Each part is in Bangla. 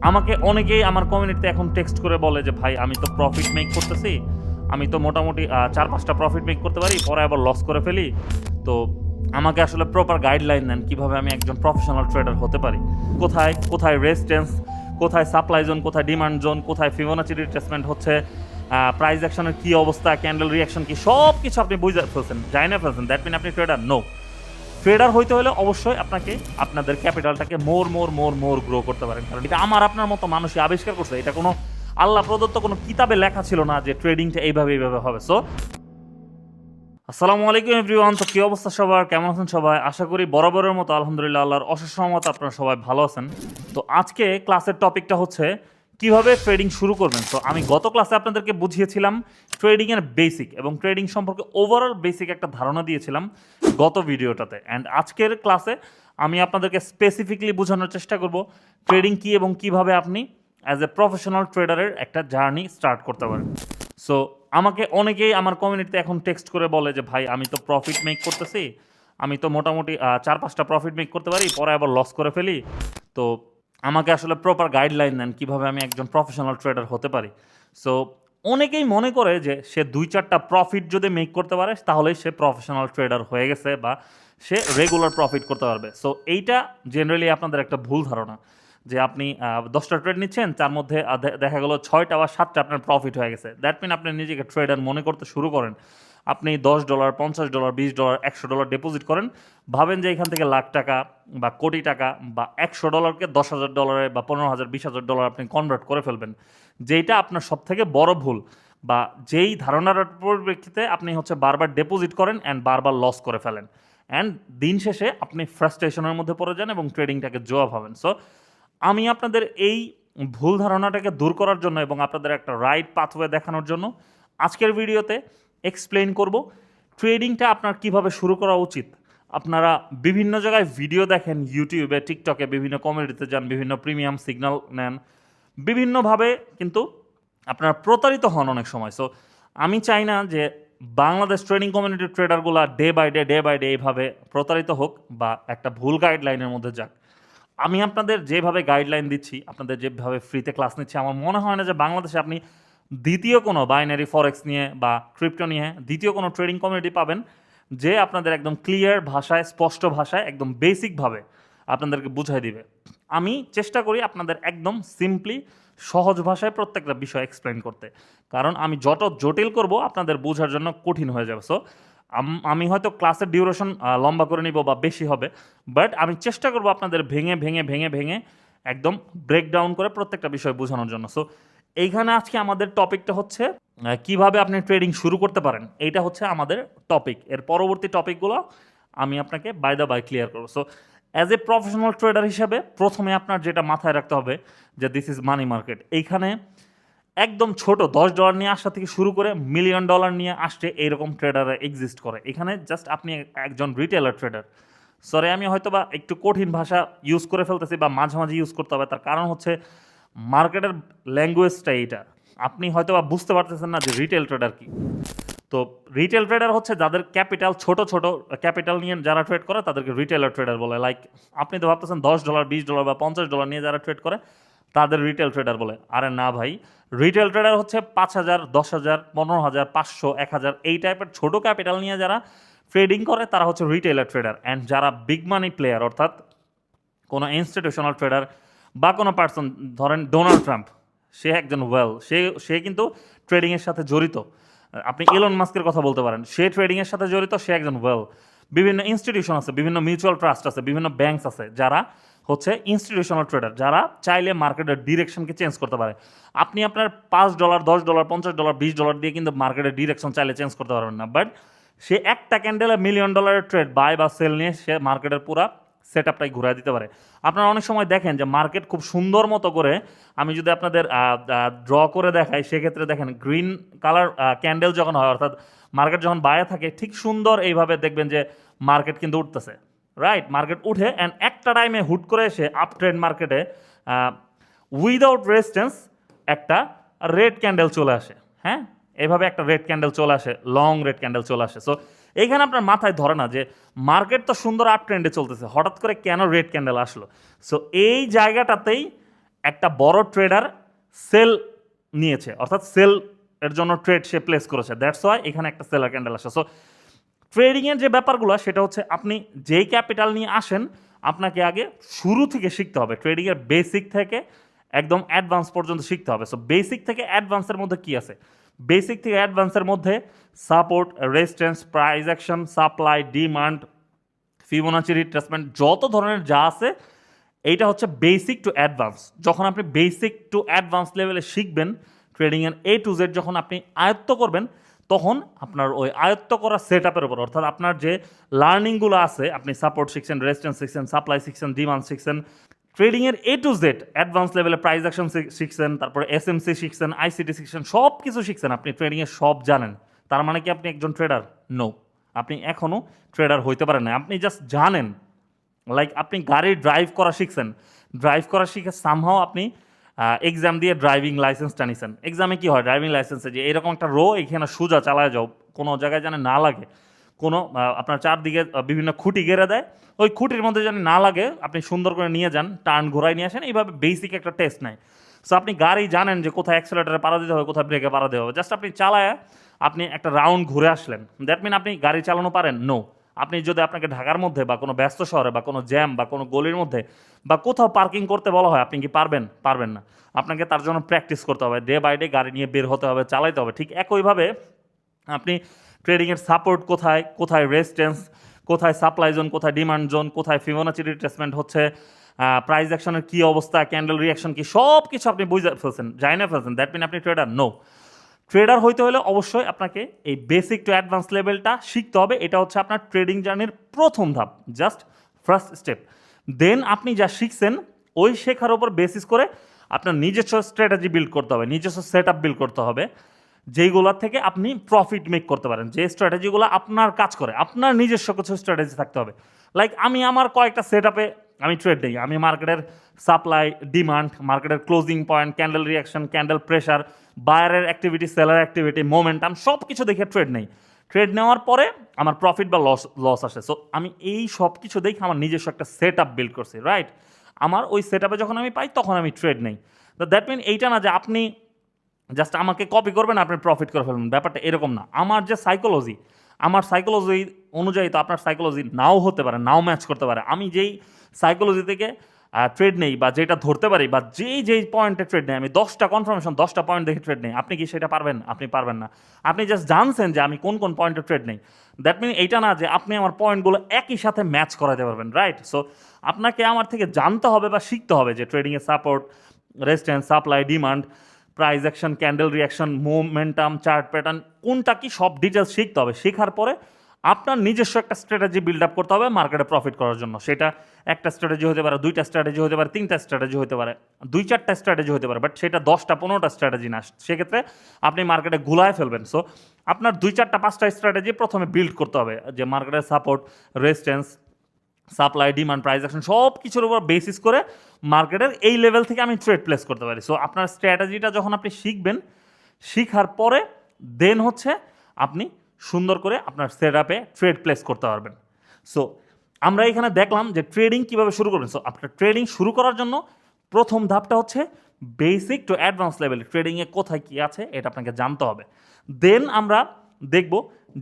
আমাকে অনেকেই আমার কমিউনিটিতে এখন টেক্সট করে বলে যে ভাই আমি তো প্রফিট মেক করতেছি, আমি তো মোটামুটি 4-5টা প্রফিট মেক করতে পারি, পরে আবার লস করে ফেলি। তো আমাকে আসলে প্রপার গাইডলাইন দেন কীভাবে আমি একজন প্রফেশনাল ট্রেডার হতে পারি। কোথায় কোথায় রেজিস্ট্যান্স, কোথায় সাপ্লাই জোন, কোথায় ডিমান্ড জোন, কোথায় ফিবোনাচি রিট্রেসমেন্ট হচ্ছে, প্রাইস অ্যাকশনের কী অবস্থা, ক্যান্ডেল রিয়াকশন কি, সব কিছু আপনি বুঝে ফেলছেন, জানে ফেলছেন, দ্যাট মিন আপনি ট্রেডার? নো। ট্রেডার হইতে হলে অবশ্যই আপনাকে আপনাদের ক্যাপিটালটাকে মোর গ্রো করতে পারেন, কারণ এটা আমার আপনার মতো মানুষই আবিষ্কার করছে। এটা কোনো আল্লাহ প্রদত্ত কোনো কিতাবে লেখা ছিল না যে ট্রেডিংটা এইভাবে হবে। সো আসসালামু আলাইকুম এভরিওয়ান। তো কী অবস্থা সবার, কেমন আছেন সবাই? আশা করি বরাবরের মতো আলহামদুলিল্লাহ আল্লাহর অশেষ রহমতে আপনারা সবাই ভালো আছেন। তো আজকে ক্লাসের টপিকটা হচ্ছে কিভাবে ট্রেডিং শুরু করবেন। তো আমি গত ক্লাসে আপনাদেরকে বুঝিয়েছিলাম ট্রেডিংয়ের বেসিক এবং ট্রেডিং সম্পর্কে ওভারঅল বেসিক একটা ধারণা দিয়েছিলাম গত ভিডিওটাতে। অ্যান্ড আজকের ক্লাসে আমি আপনাদেরকে স্পেসিফিকলি বোঝানোর চেষ্টা করব ট্রেডিং কী এবং কিভাবে আপনি অ্যাজ এ প্রফেশনাল ট্রেডারের একটা জার্নি স্টার্ট করতে পারেন। সো আমাকে অনেকেই আমার কমিউনিটিতে এখন টেক্সট করে বলে যে ভাই আমি তো প্রফিট মেক করতেছি, আমি তো মোটামুটি 4-5টা প্রফিট মেক করতে পারি, পরে আবার লস করে ফেলি। তো আমাকে আসলে প্রপার গাইডলাইন দেন কীভাবে আমি একজন প্রফেশনাল ট্রেডার হতে পারি। সো অনেকেই মনে করে যে সে 2-4টা প্রফিট যদি মেক করতে পারে তাহলেই সে প্রফেশনাল ট্রেডার হয়ে গেছে বা সে রেগুলার প্রফিট করতে পারবে। সো এইটা জেনারেলি আপনাদের একটা ভুল ধারণা যে আপনি 10টা ট্রেড নিচ্ছেন, তার মধ্যে দেখা গেল 6টা বা 7টা আপনার প্রফিট হয়ে গেছে, দ্যাট মিন আপনি নিজেকে ট্রেডার মনে করতে শুরু করেন। আপনি $10, $50, $20, $100 ডিপোজিট করেন, ভাবেন যে এখান থেকে লাখ টাকা বা কোটি টাকা বা $100কে $10,000 বা 15,000 $20,000 আপনি কনভার্ট করে ফেলবেন, যেইটা আপনার সব থেকে বড় ভুল। বা যেই ধারণার পরিপ্রেক্ষিতে আপনি হচ্ছে বারবার ডিপোজিট করেন অ্যান্ড বারবার লস করে ফেলেন, অ্যান্ড দিন শেষে আপনি ফ্রাস্ট্রেশনের মধ্যে পড়ে যান এবং ট্রেডিংটাকে জোয়া ভাবেন। সো আমি আপনাদের এই ভুল ধারণাটাকে দূর করার জন্য এবং আপনাদের একটা রাইট পাথওয়ে দেখানোর জন্য আজকের ভিডিওতে এক্সপ্লেইন করব ট্রেডিংটা আপনার কিভাবে শুরু করা উচিত। আপনারা বিভিন্ন জায়গায় ভিডিও দেখেন, ইউটিউবে, টিকটকে, বিভিন্ন কমিউনিটিতে যান, বিভিন্ন প্রিমিয়াম সিগন্যাল নেন, বিভিন্নভাবে কিন্তু আপনারা প্রতারিত হন অনেক সময়। সো আমি চাই না যে বাংলাদেশ ট্রেডিং কমিউনিটির ট্রেডারগুলো ডে বাই ডে এইভাবে প্রতারিত হোক বা একটা ভুল গাইডলাইনের মধ্যে যাক। আমি আপনাদের যেভাবে গাইডলাইন দিচ্ছি, আপনাদের যেভাবে ফ্রিতে ক্লাস নিচ্ছি, আমার মনে হয় না যে বাংলাদেশে আপনি দ্বিতীয় কোনো বাইনারি ফরেক্স নিয়ে বা ক্রিপ্টো নিয়ে দ্বিতীয় কোনো ট্রেডিং কমিউনিটি পাবেন যে আপনাদের একদম ক্লিয়ার ভাষায়, স্পষ্ট ভাষায়, একদম বেসিকভাবে আপনাদেরকে বুঝাই দিবে। আমি চেষ্টা করি আপনাদের একদম সিম্পলি সহজ ভাষায় প্রত্যেকটা বিষয় এক্সপ্লেন করতে, কারণ আমি যত জটিল করব আপনাদের বোঝার জন্য কঠিন হয়ে যাবে। সো আমি হয়তো ক্লাসের ডিউরেশন লম্বা করে নিব বা বেশি হবে, বাট আমি চেষ্টা করব আপনাদের ভেঙে একদম ব্রেকডাউন করে প্রত্যেকটা বিষয় বোঝানোর জন্য। সো এইখানে আজকে আমাদের টপিকটা হচ্ছে কিভাবে আপনি ট্রেডিং শুরু করতে পারেন। এইটা হচ্ছে আমাদের টপিক। এর পরবর্তী টপিকগুলো আমি আপনাকে বাই দ্য বাই ক্লিয়ার করবো। So as a professional tedder হিসেবে প্রথমে আপনার যেটা মাথায় রাখতে হবে যে দিস ইজ মানি মার্কেট। এইখানে একদম ছোট $10 নিয়ে আসা থেকে শুরু করে $1 মিলিয়ন নিয়ে আসছে এইরকম ট্রেডাররা এক্সিস্ট করে। এখানে জাস্ট আপনি একজন রিটেলার ট্রেডার। সরি, আমি হয়তো বা একটু কঠিন ভাষা ইউজ করে ফেলতেছি বা মাঝে মাঝে ইউজ করতে হবে, তার কারণ হচ্ছে মার্কেটের ল্যাঙ্গুয়েজটা এইটা। আপনি হয়তো বা বুঝতে পারতেছেন না যে রিটেল ট্রেডার কি। তো রিটেল ট্রেডার হচ্ছে যাদের ক্যাপিটাল ছোট ক্যাপিটাল নিয়ে যারা ট্রেড করে তাদেরকে রিটেলার ট্রেডার বলে। লাইক আপনি তো ভাবতেছেন $10, $20 বা $50 নিয়ে যারা ট্রেড করে তাদের রিটেল ট্রেডার বলে। আরে না ভাই, রিটেল ট্রেডার হচ্ছে 5,000, 10,000, 15,000, 500, 1,000 এই টাইপের ছোট ক্যাপিটাল নিয়ে যারা ট্রেডিং করে তারা হচ্ছে রিটেলার ট্রেডার। অ্যান্ড যারা বিগ মানি প্লেয়ার, অর্থাৎ কোনো ইনস্টিটিউশনাল ট্রেডার বা কোনো পার্সন, ধরেন ডোনাল্ড ট্রাম্প, সে একজন সে কিন্তু ট্রেডিংয়ের সাথে জড়িত। আপনি ইলন মাস্কের কথা বলতে পারেন, সে ট্রেডিংয়ের সাথে জড়িত, সে একজন বিভিন্ন ইনস্টিটিউশন আছে, বিভিন্ন মিউচুয়াল ট্রাস্ট আছে, বিভিন্ন ব্যাংকস আছে যারা হচ্ছে ইনস্টিটিউশনাল ট্রেডার, যারা চাইলে মার্কেটের ডিরেকশনকে চেঞ্জ করতে পারে। আপনি আপনার $5, $10, $50, $20 দিয়ে কিন্তু মার্কেটের ডিরেকশন চাইলে চেঞ্জ করতে পারবেন না। বাট সে একটা ক্যান্ডেলে $1 মিলিয়ন ট্রেড বাই বা সেল নিয়ে সে মার্কেটের পুরা সেট আপটাই ঘুরাই দিতে পারে। আপনারা অনেক সময় দেখেন যে মার্কেট খুব সুন্দর মতো করে, আমি যদি আপনাদের ড্র করে দেখাই, সেক্ষেত্রে দেখেন গ্রিন কালার ক্যান্ডেল যখন হয়, অর্থাৎ মার্কেট যখন বায়ে থাকে, ঠিক সুন্দর এইভাবে দেখবেন যে মার্কেট কিন্তু উঠতেছে, রাইট? মার্কেট উঠে অ্যান্ড একটা টাইমে হুট করে এসে আপ ট্রেন্ড মার্কেটে উইদাউট রেজিস্ট্যান্স একটা রেড ক্যান্ডেল চলে আসে। হ্যাঁ, এভাবে একটা রেড ক্যান্ডেল চলে আসে, লং রেড ক্যান্ডেল চলে আসে। সো এইখানে আপনার মাথায় ধরে না যে মার্কেট তো সুন্দর আপ ট্রেন্ডে চলতেছে, হঠাৎ করে কেন রেড ক্যান্ডেল আসলো। সো এই জায়গাটাতেই একটা বড় ট্রেডার সেল নিয়েছে, অর্থাৎ সেল এর জন্য ট্রেড সে প্লেস করেছে, দ্যাটস ওয়াই এখানে একটা সেলার ক্যান্ডেল আসে। সো ট্রেডিংয়ের যে ব্যাপারগুলো সেটা হচ্ছে আপনি যেই ক্যাপিটাল নিয়ে আসেন আপনাকে আগে শুরু থেকে শিখতে হবে, ট্রেডিংয়ের বেসিক থেকে একদম অ্যাডভান্স পর্যন্ত শিখতে হবে। সো বেসিক থেকে অ্যাডভান্সের মধ্যে কি আছে? বেসিক থেকে অ্যাডভান্সের মধ্যে support, resistance, price action, supply, demand, Fibonacci retracement, যত ধরনের যা আছে এইটা হচ্ছে বেসিক টু অ্যাডভান্স। যখন আপনি বেসিক টু অ্যাডভান্স লেভেলে শিখবেন ট্রেডিংয়ের A to Z, যখন আপনি আয়ত্ত করবেন তখন আপনার ওই আয়ত্ত করা সেট আপের উপর, অর্থাৎ আপনার যে লার্নিংগুলো আছে, আপনি সাপোর্ট শিখছেন, রেজিস্ট্যান্স শিখছেন, সাপ্লাই শিখছেন, ডিমান্ড শিখছেন, ট্রেডিংয়ের A to Z অ্যাডভান্স লেভেলে প্রাইস অ্যাকশন শিখছেন, তারপরে SMC শিখছেন, ICT শিখছেন, সব কিছু শিখছেন, আপনি ট্রেডিংয়ে সব জানেন। তার মানে কি আপনি একজন ট্রেডার? নো, আপনি এখনও ট্রেডার হইতে পারেন না, আপনি জাস্ট জানেন। লাইক আপনি গাড়ি ড্রাইভ করা শিখছেন, ড্রাইভ করা শিখে সামহাও আপনি এক্সাম দিয়ে ড্রাইভিং লাইসেন্সটা নিছেন। এক্সামে কি হয় ড্রাইভিং লাইসেন্সে, যে এরকম একটা রো এখানে সোজা চালায় যাও, কোনো জায়গায় যেন না লাগে, কোনো আপনার চারদিকে বিভিন্ন খুঁটি গেড়ে দেয়, ওই খুঁটির মধ্যে যেন না লাগে, আপনি সুন্দর করে নিয়ে যান, টার্ন ঘোরায় নিয়ে আসেন, এইভাবে বেসিক একটা টেস্ট নেয়। সো আপনি গাড়ি জানেন যে কোথায় অ্যাক্সেলেটারে পাড়া দিতে হবে, কোথায় ব্রেকে পাড়া দিতে হবে, জাস্ট আপনি চালায় আপনি একটা রাউন্ড ঘুরে আসলেন, দ্যাট মিন আপনি গাড়ি চালানো পারেন? নো। আপনি যদি আপনাকে ঢাকার মধ্যে বা কোনো ব্যস্ত শহরে বা কোনো জ্যাম বা কোনো গলির মধ্যে বা কোথাও পার্কিং করতে বলা হয়, আপনি কি পারবেন? পারবেন না। আপনাকে তার জন্য প্র্যাকটিস করতে হবে, ডে বাই ডে গাড়ি নিয়ে বের হতে হবে, চালাইতে হবে। ঠিক একইভাবে আপনি ট্রেডিংয়ের সাপোর্ট কোথায়, কোথায় রেজিস্ট্যান্স, কোথায় সাপ্লাই জোন, কোথায় ডিমান্ড জোন, কোথায় ফিবোনাচি রিট্রেসমেন্ট হচ্ছে, প্রাইস অ্যাকশনের কী অবস্থা, ক্যান্ডেল রিয়াকশন কি, সব কিছু আপনি বুঝে ফেলছেন, জানে ফেলছেন, দ্যাট মিন আপনি ট্রেডার? নো। ট্রেডার হইতে হলে অবশ্যই আপনাকে এই বেসিক টু অ্যাডভান্স লেভেলটা শিখতে হবে। এটা হচ্ছে আপনার ট্রেডিং জার্নির প্রথম ধাপ, জাস্ট ফার্স্ট স্টেপ। দেন আপনি যা শিখছেন ওই শেখার উপর বেসিস করে আপনার নিজস্ব স্ট্র্যাটেজি বিল্ড করতে হবে, নিজস্ব সেট আপ বিল্ড করতে হবে, যেইগুলোর থেকে আপনি প্রফিট মেক করতে পারেন, যে স্ট্র্যাটেজিগুলো আপনার কাজ করে। আপনার নিজস্ব কিছু স্ট্র্যাটেজি থাকতে হবে। লাইক আমি আমার কয়েকটা সেট আপে আমি ট্রেড দিই, আমি মার্কেটের সাপ্লাই, ডিমান্ড, মার্কেটের closing point, candle reaction, candle pressure, বায়ারের অ্যাক্টিভিটি, সেলার অ্যাক্টিভিটি, মোমেন্টাম, সব কিছু দেখে ট্রেড নেই। ট্রেড নেওয়ার পরে আমার প্রফিট বা লস আসে। সো আমি এই সব কিছু দেখে আমার নিজস্ব একটা সেট আপ বিল্ড করছি, রাইট? আমার ওই সেট আপে যখন আমি পাই তখন আমি ট্রেড নেই। তো দ্যাট মিন এইটা না যে আপনি জাস্ট আমাকে কপি করবেন আপনি প্রফিট করে ফেলবেন, ব্যাপারটা এরকম না। আমার যে সাইকোলজি, আমার সাইকোলজি অনুযায়ী তো আপনার সাইকোলজি নাও হতে পারে, নাও ম্যাচ করতে পারে। আমি যেই সাইকোলজি থেকে ট্রেড নেই বা যেটা ধরতে পারি বা যেই পয়েন্টে ট্রেড নেই, আমি 10টা কনফার্মেশন 10টা পয়েন্ট দেখে ট্রেড নেই, আপনি কি সেটা পারবেন? আপনি পারবেন না। আপনি জাস্ট জানছেন যে আমি কোন কোন পয়েন্টে ট্রেড নেই, দ্যাট মিন এইটা না যে আপনি আমার পয়েন্টগুলো একই সাথে ম্যাচ করাতে পারবেন, রাইট? সো আপনাকে আমার থেকে জানতে হবে বা শিখতে হবে যে ট্রেডিংয়ের support, resistance, supply, demand, price action, candle reaction, momentum, chart pattern, কোনটা কি সব ডিটেলস শিখতে হবে। শেখার পরে আপনার নিজস্ব একটা স্ট্র্যাটেজি বিল্ড আপ করতে হবে মার্কেটে প্রফিট করার জন্য। সেটা একটা স্ট্র্যাটেজি হতে পারে, 2টা স্ট্র্যাটেজি হতে পারে, 3টা স্ট্র্যাটেজি হতে পারে, 2-4টা স্ট্র্যাটেজি হতে পারে, বাট সেটা 10টা 15টা স্ট্র্যাটেজি না। সেক্ষেত্রে আপনি মার্কেটে গুলায় ফেলবেন। সো আপনার 2-4টা 5টা স্ট্র্যাটেজি প্রথমে বিল্ড করতে হবে, যে মার্কেটের support, resistance, supply, demand, price action সব কিছুর উপর বেসিস করে মার্কেটের এই লেভেল থেকে আমি ট্রেড প্লেস করতে পারি। সো আপনার স্ট্র্যাটেজিটা যখন আপনি শিখবেন, শিখার পরে দেন হচ্ছে আপনি সুন্দর করে আপনার সেট আপে ট্রেড প্লেস করতে পারবেন। সো আমরা এখানে দেখলাম যে ট্রেডিং কীভাবে শুরু করবেন। সো আপনার ট্রেডিং শুরু করার জন্য প্রথম ধাপটা হচ্ছে বেসিক টু অ্যাডভান্স লেভেল, ট্রেডিংয়ে কোথায় কী আছে এটা আপনাকে জানতে হবে। দেন আমরা দেখব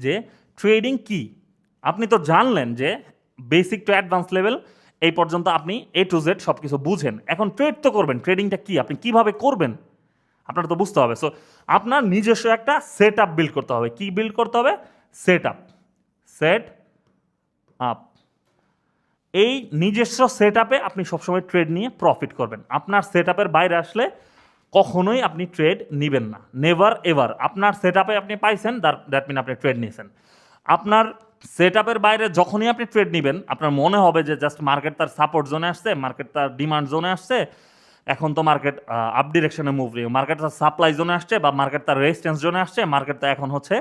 যে ট্রেডিং কি। আপনি তো জানলেন যে বেসিক টু অ্যাডভান্স লেভেল এই পর্যন্ত আপনি A to Z সব কিছু বুঝেন। এখন ট্রেড তো করবেন, ট্রেডিংটা কি, আপনি কিভাবে করবেন আপনার তো বুঝতে হবে। সো আপনার নিজস্ব একটা সেট আপ বিল্ড করতে হবে। কি বিল্ড করতে হবে? Set up. এই নিজস্ব সেট আপে আপনি সবসময় ট্রেড নিয়ে প্রফিট করবেন। আপনার সেট আপের বাইরে আসলে কখনোই আপনি ট্রেড নেবেন না, নেভার এভার। আপনার সেট আপে আপনি পাইছেন, দ্যাট মিন আপনি ট্রেড নিয়েছেন। আপনার সেট আপের বাইরে যখনই আপনি ট্রেড নেবেন, আপনার মনে হবে যে জাস্ট মার্কেট তার সাপোর্ট জোনে আসছে, মার্কেট তার ডিমান্ড জোনে আসছে, এখন তো মার্কেট আপ ডিরেকশনে মুভ নিয়ে, মার্কেট তার সাপ্লাই জোনে আসছে বা মার্কেট তার রেজিস্ট্যান্স জোনে আসছে, মার্কেট তো এখন হচ্ছে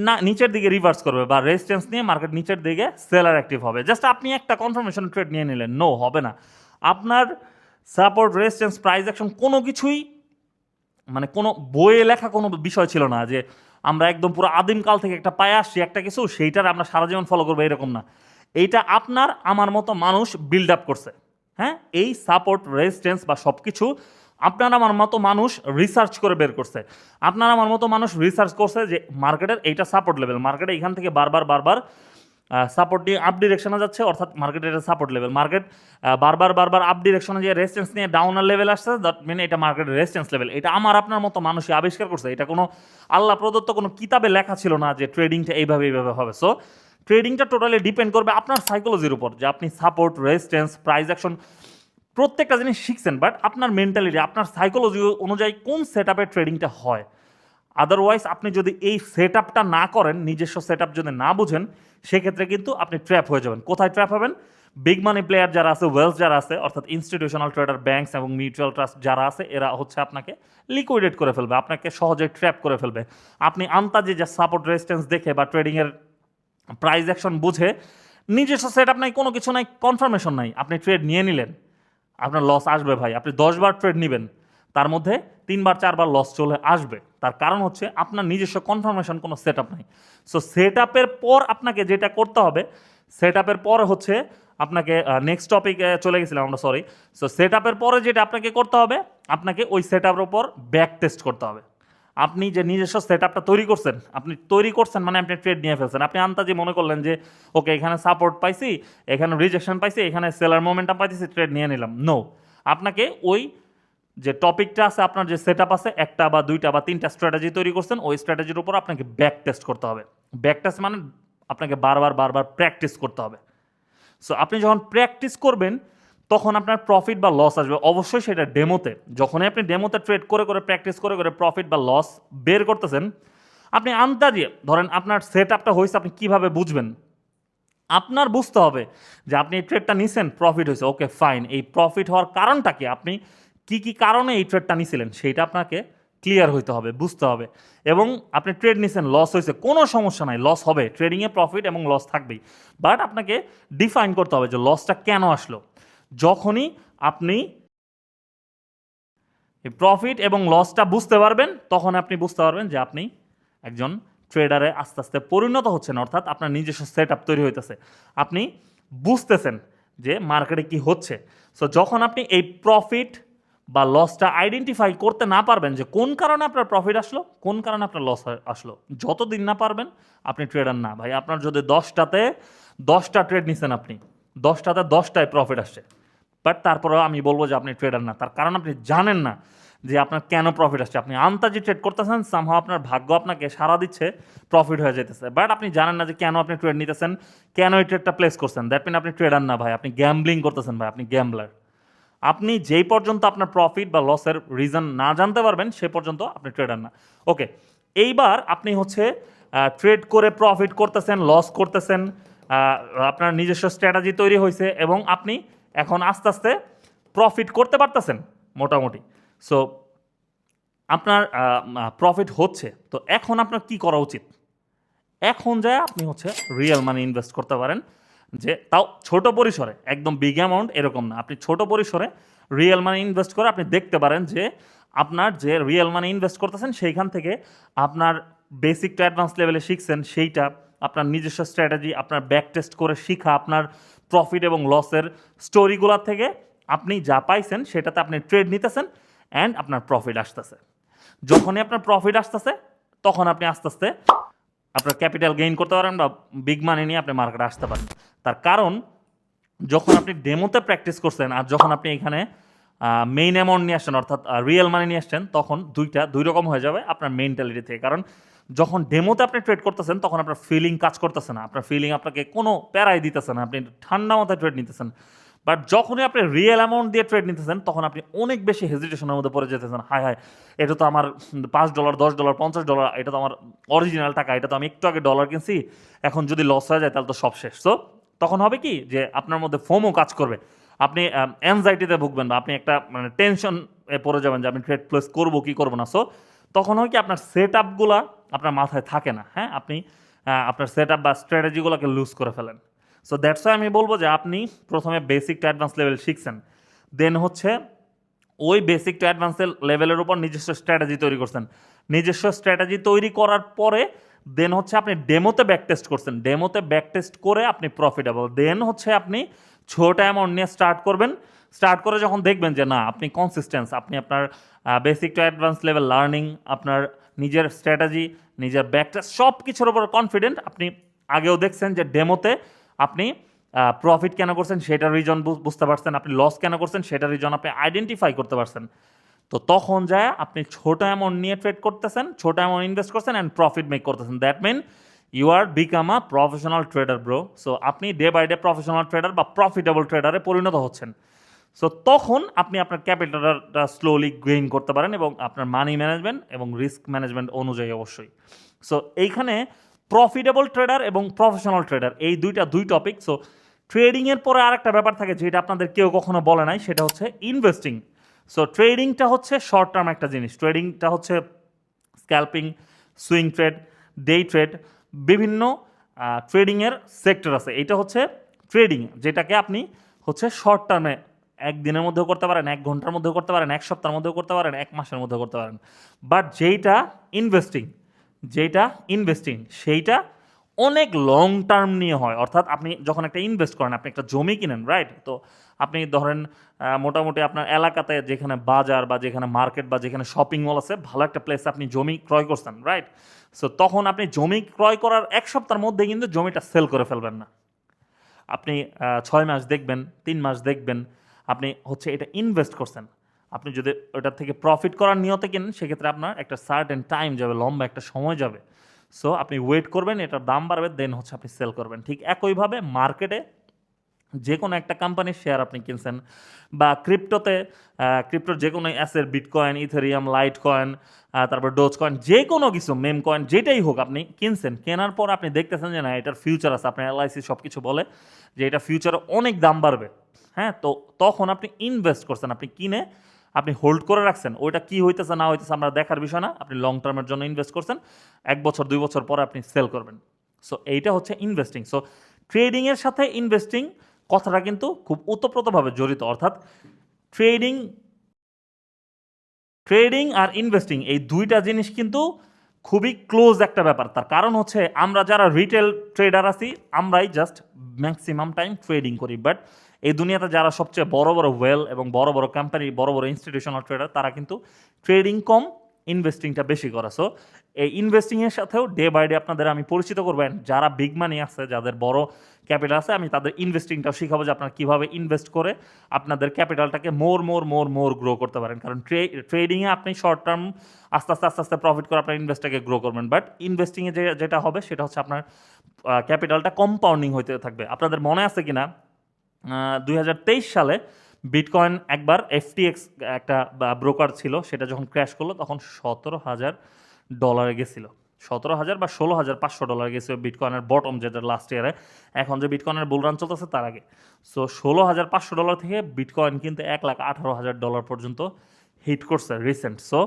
না নিচের দিকে রিভার্স করবে বা রেজিস্ট্যান্স নিয়ে মার্কেট নিচের দিকে সেলার অ্যাক্টিভ হবে। জাস্ট আপনি একটা কনফার্মেশন ট্রেড নিয়ে নিলেন, নো, হবে না। আপনার সাপোর্ট, রেজিস্ট্যান্স, প্রাইস অ্যাকশন কোনো কিছুই মানে কোনো বইয়ে লেখা কোনো বিষয় ছিল না যে আমরা একদম পুরো আদিমকাল থেকে একটা পায়ে আসছি একটা কিছু, সেইটার আমরা সারা জীবন ফলো করবো, এরকম না। এইটা আপনার আমার মতো মানুষ বিল্ড আপ করছে, হ্যাঁ, এই সাপোর্ট রেজিস্ট্যান্স বা সব কিছু আপনার আমার মতো মানুষ রিসার্চ করে বের করছে। আপনার আমার মতো মানুষ রিসার্চ করছে যে মার্কেটের এইটা সাপোর্ট লেভেল, মার্কেটে এখান থেকে বারবার সাপোর্ট নিয়ে আপ ডিরেকশনে যাচ্ছে, অর্থাৎ মার্কেটের এটা সাপোর্ট লেভেল। মার্কেট বারবার আপ ডিরেকশনে যে রেজিস্ট্যান্স নিয়ে ডাউনার লেভেল আসছে, দ্যাট মিন এটা মার্কেটের রেজিস্ট্যান্স লেভেল। এটা আমার আপনার মতো মানুষই আবিষ্কার করছে। এটা কোনো আল্লাহ প্রদত্ত কোনো কিতাবে লেখা ছিল না যে ট্রেডিংটা এইভাবে হবে। সো ট্রেডিংটা টোটালি ডিপেন্ড করবে আপনার সাইকোলজির উপর, যে আপনি সাপোর্ট, রেজিস্ট্যান্স, প্রাইস অ্যাকশন প্রত্যেকটা জিনিস শিখছেন, বাট আপনার মেন্টালিটি, আপনার সাইকোলজি অনুযায়ী কোন সেট আপে ট্রেডিংটা হয়। আদারওয়াইজ আপনি যদি এই সেট আপটা না করেন, নিজস্ব সেট আপ যদি না বুঝেন, সেক্ষেত্রে কিন্তু আপনি ট্র্যাপ হয়ে যাবেন। কোথায় ট্র্যাপ হবেন? বিগ মানি প্লেয়ার যারা আছে, ওয়েলস যারা আছে, অর্থাৎ ইনস্টিটিউশনাল ট্রেডার, ব্যাংকস এবং মিউচুয়াল ট্রাস্ট যারা আছে, এরা হচ্ছে আপনাকে লিকুইডেট করে ফেলবে, আপনাকে সহজে ট্র্যাপ করে ফেলবে। আপনি আন্তাজে যে সাপোর্ট রেজিস্ট্যান্স দেখে বা ট্রেডিংয়ের প্রাইস অ্যাকশন বুঝে নিজস্ব সেট আপ নাই, কোনো কিছু নাই, কনফার্মেশন নাই, আপনি ট্রেড নিয়ে নিলেন, আপনার লস আসবে ভাই। আপনি 10 বার ট্রেড নেবেন, তার মধ্যে 3বার 4বার লস চলে আসবে। তার কারণ হচ্ছে আপনার নিজস্ব কনফার্মেশন কোনো সেট আপ নাই। সো সেট আপের পর আপনাকে যেটা করতে হবে, সেট আপের পর হচ্ছে আপনাকে নেক্সট টপিকে চলে গেছিলাম আমরা, সরি। সো সেট আপের পরে যেটা আপনাকে করতে হবে, আপনাকে ওই সেট আপের উপর ব্যাক টেস্ট করতে হবে। আপনি যে নিজস্ব সেট আপটা তৈরি করছেন মানে আপনি ট্রেড নিয়ে ফেলছেন। আপনি আন্তাজে মনে করলেন যে ওকে, এখানে সাপোর্ট পাইছি, এখানে রিজেকশন পাইছি, এখানে সেলার মোমেন্টাম পাইছি, ট্রেড নিয়ে নিলাম। নো, আপনাকে ওই যে টপিকটা আছে, আপনার যে সেট আপ আছে, 1টা বা 2টা বা 3টা স্ট্র্যাটেজি তৈরি করছেন, ওই স্ট্র্যাটেজির উপর আপনাকে ব্যাক টেস্ট করতে হবে। ব্যাক টেস্ট মানে আপনাকে বারবার প্র্যাকটিস করতে হবে। সো আপনি যখন প্র্যাকটিস করবেন, তখন আপনার প্রফিট বা লস আসবে। অবশ্যই সেটা ডেমোতে, যখনই আপনি ডেমোতে ট্রেড করে প্র্যাকটিস করে প্রফিট বা লস বের করতেছেন, আপনি আন্দাজে ধরেন আপনার সেট আপটা হয়েছে, আপনি কীভাবে বুঝবেন? আপনার বুঝতে হবে যে আপনি এই ট্রেডটা নিছেন, প্রফিট হয়েছে, ওকে ফাইন। এই প্রফিট হওয়ার কারণটা কি, আপনি কি কারণে এই ট্রেডটা নিছিলেন, সেইটা আপনাকে ক্লিয়ার হইতে হবে, বুঝতে হবে। এবং আপনি ট্রেড নিছেন, লস হয়েছে, কোনো সমস্যা নাই, লস হবে। ট্রেডিংয়ে প্রফিট এবং লস থাকবেই, বাট আপনাকে ডিফাইন করতে হবে যে লসটা কেন আসলো। যখনই আপনি এই প্রফিট এবং লসটা বুঝতে পারবেন, তখন আপনি বুঝতে পারবেন যে আপনি একজন ট্রেডারে আস্তে আস্তে পরিণত হচ্ছেন, অর্থাৎ আপনার নিজস্ব সেট আপ তৈরি হইতেছে, আপনি বুঝতেছেন যে মার্কেটে কি হচ্ছে। সো যখন আপনি এই প্রফিট বা লসটা আইডেন্টিফাই করতে না পারবেন, যে কোন কারণে আপনার প্রফিট আসলো, কোন কারণে আপনার লস আসলো, যতদিন না পারবেন আপনি ট্রেডার না ভাই। আপনার যদি 10টাতে 10টা ট্রেড নিছেন, আপনি 10টাতে 10টায় প্রফিট আসছে, বাট তারপরেও আমি বলবো যে আপনি ট্রেডার না। তার কারণ আপনি জানেন না যে আপনার কেন প্রফিট আসছে। আপনি আন্তাজি ট্রেড করতেছেন, সামহাও আপনার ভাগ্য আপনাকে সাড়া দিচ্ছে, প্রফিট হয়ে যেতেছে, বাট আপনি জানেন না যে কেন আপনি ট্রেড নিতেছেন, কেন এই ট্রেডটা প্লেস করছেন। দ্যাট মিন আপনি ট্রেডার না ভাই, আপনি গ্যাম্বলিং করতেছেন ভাই, আপনি গ্যাম্বলার। আপনি যেই পর্যন্ত আপনার প্রফিট বা লসের রিজন না জানতে পারবেন, সে পর্যন্ত আপনি ট্রেডার না। ওকে, এইবার আপনি হচ্ছে ট্রেড করে প্রফিট করতেছেন, লস করতেছেন, আপনার নিজস্ব স্ট্র্যাটেজি তৈরি হয়েছে এবং আপনি এখন আস্তে আস্তে প্রফিট করতে পারতেছেন মোটামুটি। সো আপনার প্রফিট হচ্ছে, তো এখন আপনার কি করা উচিত? এখন যায় আপনি হচ্ছে রিয়েল মানি ইনভেস্ট করতে পারেন, যে তাও ছোট পরিসরে, একদম বিগ অ্যামাউন্ট এরকম না। আপনি ছোট পরিসরে রিয়েল মানি ইনভেস্ট করে আপনি দেখতে পারেন যে আপনার যে রিয়েল মানি ইনভেস্ট করতেছেন, সেইখান থেকে আপনার বেসিক টু অ্যাডভান্স লেভেলে শিখছেন, সেইটা আপনার নিজস্ব স্ট্র্যাটেজি, আপনার ব্যাক টেস্ট করে শিখা, আপনার প্রফিট এবং লসের স্টোরিগুলো থেকে আপনি যা পাইছেন, সেটাতে আপনি ট্রেড নিতেছেন অ্যান্ড আপনার প্রফিট আসতেছে। যখনই আপনার প্রফিট আসতেছে, তখন আপনি আস্তে আস্তে আপনার ক্যাপিটাল গেইন করতে পারেন বা বিগ মানি নিয়ে আপনি মার্কেটে আসতে পারেন। তার কারণ যখন আপনি ডেমোতে প্র্যাকটিস করছেন আর যখন আপনি এখানে মেইন অ্যামাউন্ট নিয়ে আসছেন, অর্থাৎ রিয়েল মানি নিয়ে আসছেন, তখন দুই রকম হয়ে যাবে আপনার মেন্টালিটি থেকে। কারণ যখন ডেমোতে আপনি ট্রেড করতেছেন, তখন আপনার ফিলিং কাজ করতেছে না, আপনার ফিলিং আপনাকে কোনো প্যারাই দিতেছে না, আপনি ঠান্ডা মাথায় ট্রেড নিতেছেন। বাট যখনই আপনি রিয়েল অ্যামাউন্ট দিয়ে ট্রেড নিতেছেন, তখন আপনি অনেক বেশি হেজিটেশনের মধ্যে পড়ে যেতেছেন। হায়, এটা তো আমার $5, $10, $50, এটা তো আমার অরিজিনাল টাকা, এটা তো আমি একটু আগে ডলার কিনছি, এখন যদি লস হয়ে যায় তাহলে তো সব শেষ। সো তখন হবে কি, যে আপনার মধ্যে ফোমও কাজ করবে, আপনি অ্যাংজাইটিতে ভুগবেন বা আপনি একটা মানে টেনশন পড়ে যাবেন যে আমি ট্রেড প্লেস করবো কি করবো না। সো তখন হয় কি, আপনার সেট আপগুলা আপনার মাথায় থাকে না। হ্যাঁ, আপনি আপনার সেট আপ বা স্ট্র্যাটেজিগুলোকে লুজ করে ফেলেন। সো দ্যাটস ওয়াই আমি বলবো যে আপনি প্রথমে বেসিক টু অ্যাডভান্স লেভেল শিখছেন, দেন হচ্ছে ওই বেসিক টু অ্যাডভান্স লেভেলের উপর নিজস্ব স্ট্র্যাটেজি তৈরি করছেন। নিজস্ব স্ট্র্যাটেজি তৈরি করার পরে দেন হচ্ছে আপনি ডেমোতে ব্যাক টেস্ট করছেন, ডেমোতে ব্যাক টেস্ট করে আপনি প্রফিটেবল। দেন হচ্ছে আপনি ছোট অ্যামাউন্ট নিয়ে স্টার্ট করবেন, স্টার্ট করে যখন দেখবেন যে না আপনি কনসিস্টেন্স, আপনি আপনার basic to advance level learning, আপনার নিজের স্ট্র্যাটেজি, নিজের ব্যাকটা সব কিছুর উপর কনফিডেন্ট, আপনি আগেও দেখছেন যে ডেমোতে আপনি প্রফিট কেন করছেন সেটার রিজন বুঝতে পারছেন, আপনি লস কেন করছেন সেটার রিজন আপনি আইডেন্টিফাই করতে পারছেন, তো তখন যায় আপনি ছোট অ্যামাউন্ট নিয়ে ট্রেড করতেছেন, ছোট অ্যামাউন্ট ইনভেস্ট করছেন অ্যান্ড প্রফিট মেক করতেছেন। That mean you are become a professional trader bro. So আপনি day by day professional trader বা প্রফিটেবল ট্রেডারে পরিণত হচ্ছেন। সো তখন আপনি আপনার ক্যাপিটালটা স্লোলি গেইন করতে পারেন এবং আপনার মানি ম্যানেজমেন্ট এবং রিস্ক ম্যানেজমেন্ট অনুযায়ী অবশ্যই। সো এইখানে প্রফিটেবল ট্রেডার এবং প্রফেশনাল ট্রেডার এই দুই টপিক। সো ট্রেডিংয়ের পরে আরেকটা ব্যাপার থাকে যেটা আপনাদের কেউ কখনো বলে নাই, সেটা হচ্ছে ইনভেস্টিং। সো ট্রেডিংটা হচ্ছে শর্ট টার্ম একটা জিনিস, ট্রেডিংটা হচ্ছে scalping, swing trade, day trade, বিভিন্ন ট্রেডিংয়ের সেক্টর আছে। এইটা হচ্ছে ট্রেডিং, যেটাকে আপনি হচ্ছে শর্ট টার্মে একদিনের মধ্যেও করতে পারেন, 1 ঘন্টার মধ্যেও করতে পারেন, 1 সপ্তাহের মধ্যেও করতে পারেন, 1 মাসের মধ্যেও করতে পারেন। বাট যেইটা ইনভেস্টিং সেইটা অনেক লং টার্ম নিয়ে হয়। অর্থাৎ আপনি যখন একটা ইনভেস্ট করেন, আপনি একটা জমি কিনেন, রাইট? তো আপনি ধরেন মোটামুটি আপনার এলাকাতে যেখানে বাজার বা যেখানে মার্কেট বা যেখানে শপিং মল আছে, ভালো একটা প্লেসে আপনি জমি ক্রয় করছেন, রাইট? সো তখন আপনি জমি ক্রয় করার 1 সপ্তাহের মধ্যে কিন্তু জমিটা সেল করে ফেলবেন না। আপনি 6 মাস দেখবেন, 3 মাস দেখবেন, আপনি হচ্ছে এটা ইনভেস্ট করছেন। আপনি যদি ওটার থেকে প্রফিট করার নিয়তে কিনেন, সেক্ষেত্রে আপনার একটা সার্টেন টাইম যাবে, লম্বা একটা সময় যাবে। সো আপনি ওয়েট করবেন, এটার দাম বাড়বে, দেন হচ্ছে আপনি সেল করবেন। ঠিক একইভাবে মার্কেটে যে কোনো একটা কোম্পানির শেয়ার আপনি কিনছেন বা ক্রিপ্টোর যে কোনো asset, bitcoin, Ethereum, light coin, তারপর ডোজ কয়েন, যে কোনো কিছু, মেম কয়েন, যেটাই হোক, আপনি কিনছেন, কেনার পর আপনি দেখতেছেন যে না এটার ফিউচার আছে, আপনার এলআইসি সব কিছু বলে যে এটা ফিউচারে অনেক দাম বাড়বে, হ্যাঁ? তো তখন আপনি ইনভেস্ট করছেন, আপনি কিনে আপনি হোল্ড করে রাখছেন, ওইটা কি হইতেছে না হইতেছে আমরা দেখার বিষয় না, আপনি লং টার্মের জন্য ইনভেস্ট করছেন, 1 বছর 2 বছর পরে আপনি সেল করবেন। সো এইটা হচ্ছে ইনভেস্টিং। সো ট্রেডিংয়ের সাথে ইনভেস্টিং কথাটা কিন্তু খুব ওতপ্রোতভাবে জড়িত। অর্থাৎ ট্রেডিং ট্রেডিং আর ইনভেস্টিং এই দুইটা জিনিস কিন্তু খুবই ক্লোজ একটা ব্যাপার। তার কারণ হচ্ছে আমরা যারা রিটেল ট্রেডার আছি, আমরাই জাস্ট ম্যাক্সিমাম টাইম ট্রেডিং করি। বাট এই দুনিয়াতে যারা সবচেয়ে বড় বড় ওয়েল এবং বড় বড় কোম্পানি, বড় বড় ইনস্টিটিউশনাল ট্রেডার, তারা কিন্তু ট্রেডিং কম, ইনভেস্টিংটা বেশি করে। সো এই ইনভেস্টিংয়ের সাথেও ডে বাই ডে আপনাদের আমি পরিচিত করবেন, যারা বিগ মানি আছে, যাদের বড় ক্যাপিটাল আছে, আমি তাদের ইনভেস্টিংটাও শিখাবো যে আপনারা কীভাবে ইনভেস্ট করে আপনাদের ক্যাপিটালটাকে মোর গ্রো করতে পারেন। কারণ ট্রেডিংয়ে আপনি শর্ট টার্ম আস্তে আস্তে প্রফিট করে আপনার ইনভেস্টটাকে গ্রো করবেন। বাট ইনভেস্টিংয়ে যেটা হবে সেটা হচ্ছে আপনার ক্যাপিটালটা কম্পাউন্ডিং হইতে থাকবে। আপনাদের মনে আছে কিনা 2023 সালে বিটকয়েন একবার এফটিএক্স একটা ব্রোকার ছিল, সেটা যখন ক্র্যাশ করলো তখন $17,000 গেছিল। 17,000 বা $16,500 গেছিল বিটকয়েনের বটম, যেটা লাস্ট ইয়ারে। এখন যে বিটকয়েনের বুলরান চলতেছে তার আগে। সো $16,500 থেকে বিটকয়েন কিন্তু $1,18,000 পর্যন্ত হিট করছে রিসেন্ট। সো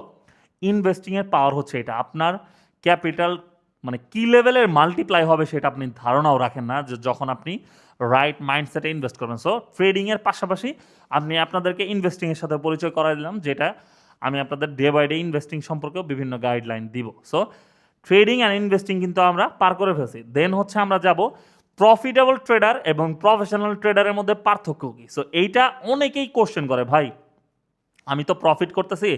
ইনভেস্টিংয়ের পাওয়ার হচ্ছে এটা, আপনার ক্যাপিটাল মানে কি লেভেলের মাল্টিপ্লাই হবে সেটা আপনি ধারণাও রাখেন না, যে যখন আপনি রাইট মাইন্ডসেটে ইনভেস্ট করবেন। সো ট্রেডিংয়ের পাশাপাশি আমি আপনাদেরকে ইনভেস্টিংয়ের সাথে পরিচয় করাই দিলাম, যেটা আমি আপনাদের ডে বাই ডে ইনভেস্টিং সম্পর্কেও বিভিন্ন গাইডলাইন দিব। সো ট্রেডিং অ্যান্ড ইনভেস্টিং কিন্তু আমরা পার করে ফেলছি। দেন হচ্ছে আমরা যাব প্রফিটেবল ট্রেডার এবং প্রফেশনাল ট্রেডারের মধ্যে পার্থক্য কী। সো এইটা অনেকেই কোশ্চেন করে, ভাই আমি তো প্রফিট করতেছি,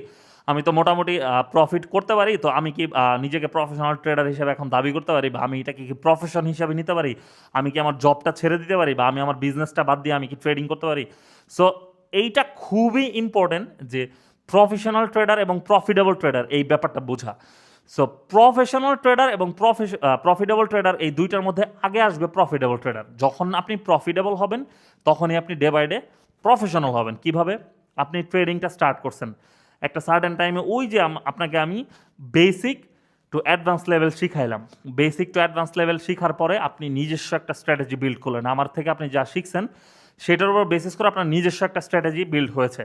আমি তো মোটামুটি প্রফিট করতে পারি, তো আমি কি নিজেকে প্রফেশনাল ট্রেডার হিসেবে এখন দাবি করতে পারি, বা আমি এটাকে কি প্রফেশন হিসেবে নিতে পারি, আমি কি আমার জবটা ছেড়ে দিতে পারি, বা আমি আমার বিজনেসটা বাদ দিয়ে আমি কি ট্রেডিং করতে পারি? সো এইটা খুবই ইম্পর্টেন্ট যে প্রফেশনাল ট্রেডার এবং প্রফিটেবল ট্রেডার এই ব্যাপারটা বোঝা। সো প্রফেশনাল ট্রেডার এবং প্রফিটেবল ট্রেডার এই দুইটার মধ্যে আগে আসবে প্রফিটেবল ট্রেডার। যখন আপনি প্রফিটেবল হবেন তখনই আপনি ডে বাই ডে প্রফেশনাল হবেন। কিভাবে? আপনি ট্রেডিংটা স্টার্ট করছেন একটা সার্টেন টাইমে, ওই যে আপনাকে আমি বেসিক টু অ্যাডভান্স লেভেল শিখাইলাম। বেসিক টু অ্যাডভান্স লেভেল শিখার পরে আপনি নিজস্ব একটা স্ট্র্যাটেজি বিল্ড করলেন, আমার থেকে আপনি যা শিখছেন সেটার উপর বেসিস করে আপনার নিজস্ব একটা স্ট্র্যাটেজি বিল্ড হয়েছে।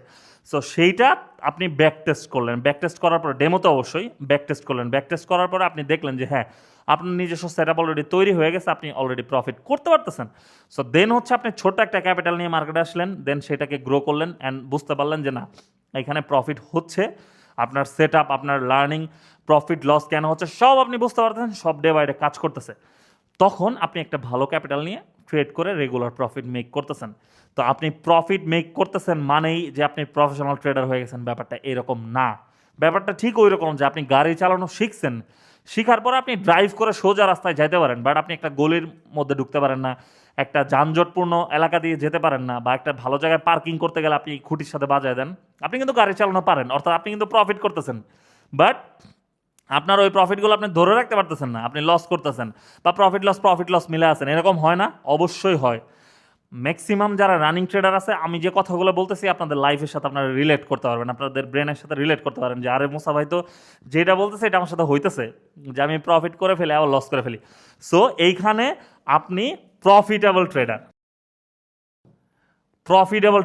সো সেইটা আপনি ব্যাক টেস্ট করলেন, ব্যাক টেস্ট করার পর ডেমোতে অবশ্যই ব্যাক টেস্ট করলেন, ব্যাক টেস্ট করার পরে আপনি দেখলেন যে হ্যাঁ আপনার নিজস্ব সেট আপ অলরেডি তৈরি হয়ে গেছে, আপনি অলরেডি প্রফিট করতে পারতেছেন। সো দেন হচ্ছে আপনি ছোট্ট একটা ক্যাপিটাল নিয়ে মার্কেটে আসলেন, দেন সেটাকে গ্রো করলেন অ্যান্ড বুঝতে পারলেন যে না এখানে প্রফিট হচ্ছে, আপনার সেট আপ, আপনার লার্নিং, প্রফিট লস কেন হচ্ছে সব আপনি বুঝতে পারতেছেন, সব ডে বাই ডে কাজ করতেছে। তখন আপনি একটা ভালো ক্যাপিটাল নিয়ে ট্রেড করে রেগুলার প্রফিট মেক করতেছেন। তো আপনি প্রফিট মেক করতেছেন মানেই যে আপনি প্রফেশনাল ট্রেডার হয়ে গেছেন, ব্যাপারটা এরকম না। ব্যাপারটা ঠিক ওই রকম যে আপনি গাড়ি চালানো শিখছেন, শিখার পরে আপনি ড্রাইভ করে সোজা রাস্তায় যাইতে পারেন, বাট আপনি একটা গলির মধ্যে ঢুকতে পারেন না, একটা যানজটপূর্ণ এলাকা দিয়ে যেতে পারেন না, বা একটা ভালো জায়গায় পার্কিং করতে গেলে আপনি খুঁটির সাথে বাজায় দেন। আপনি কিন্তু গাড়ি চালানো পারেন, অর্থাৎ আপনি কিন্তু প্রফিট করতেছেন, বাট আপনার ওই প্রফিটগুলো আপনি ধরে রাখতে পারতেছেন না, আপনি লস করতেছেন, বা প্রফিট লস মিলে আছেন। এরকম হয় না? অবশ্যই হয়। ম্যাক্সিমাম যারা রানিং ট্রেডার আছে, আমি যে কথাগুলো বলতেছি আপনাদের লাইফের সাথে আপনারা রিলেট করতে পারবেন, আপনাদের ব্রেনের সাথে রিলেট করতে পারেন যে আরে মুসা ভাই তো যেটা বলতেছে এটা আমার সাথে হইতেছে, যে আমি প্রফিট করে ফেলি আবার লস করে ফেলি। সো এইখানে আপনি প্রফিটেবল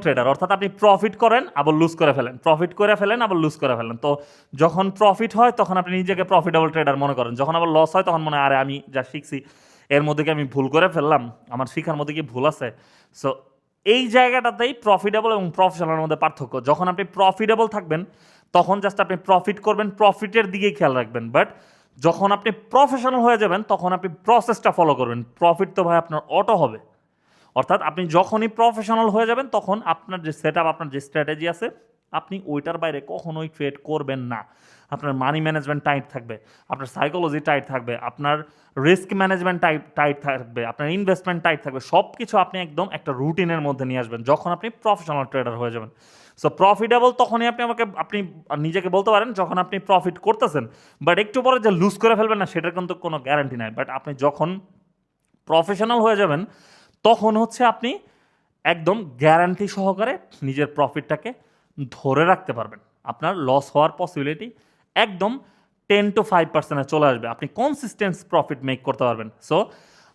ট্রেডার, অর্থাৎ আপনি প্রফিট করেন আবার লুজ করে ফেলেন, প্রফিট করে ফেলেন আবার লুজ করে ফেলেন। তো যখন প্রফিট হয় তখন আপনি নিজেকে প্রফিটেবল ট্রেডার মনে করেন, যখন আবার লস হয় তখন মনে হয় আরে আমি যা শিখছি এর মধ্যে কি আমি ভুল করে ফেললাম, আমার শিখার মধ্যে কি ভুল আছে। সো এই জায়গাটাতেই প্রফিটেবল এবং প্রফেশনালের মধ্যে পার্থক্য। যখন আপনি প্রফিটেবল থাকবেন তখন জাস্ট আপনি প্রফিট করবেন, প্রফিটের দিকেই খেয়াল রাখবেন, বাট যখন আপনি প্রফেশনাল হয়ে যাবেন তখন আপনি প্রসেসটা ফলো করবেন। প্রফিট তো ভাই আপনার অটো হবে। অর্থাৎ আপনি যখনই প্রফেশনাল হয়ে যাবেন তখন আপনার যে সেট আপ, আপনার যে স্ট্র্যাটেজি আছে, আপনি ওইটার বাইরে কখনোই ট্রেড করবেন না। আপনার মানি ম্যানেজমেন্ট টাইট থাকবে, আপনার সাইকোলজি টাইট থাকবে, আপনার রিস্ক ম্যানেজমেন্ট টাইট থাকবে, আপনার ইনভেস্টমেন্ট টাইট থাকবে। সব কিছু আপনি একদম একটা রুটিনের মধ্যে নিয়ে আসবেন যখন আপনি প্রফেশনাল ট্রেডার হয়ে যাবেন। সো প্রফিটেবল তখনই আপনি নিজেকে বলতে পারেন যখন আপনি প্রফিট করতেছেন, বাট একটু পরে যে লুজ করে ফেলবেন না সেটার কিন্তু কোনো গ্যারান্টি নাই। বাট আপনি যখন প্রফেশনাল হয়ে যাবেন তখন হচ্ছে আপনি একদম গ্যারান্টি সহকারে নিজের প্রফিটটাকে ধরে রাখতে পারবেন। আপনার লস হওয়ার পসিবিলিটি একদম 10-5% চলে আসবে, আপনি কনসিস্টেন্স প্রফিট মেক করতে পারবেন। সো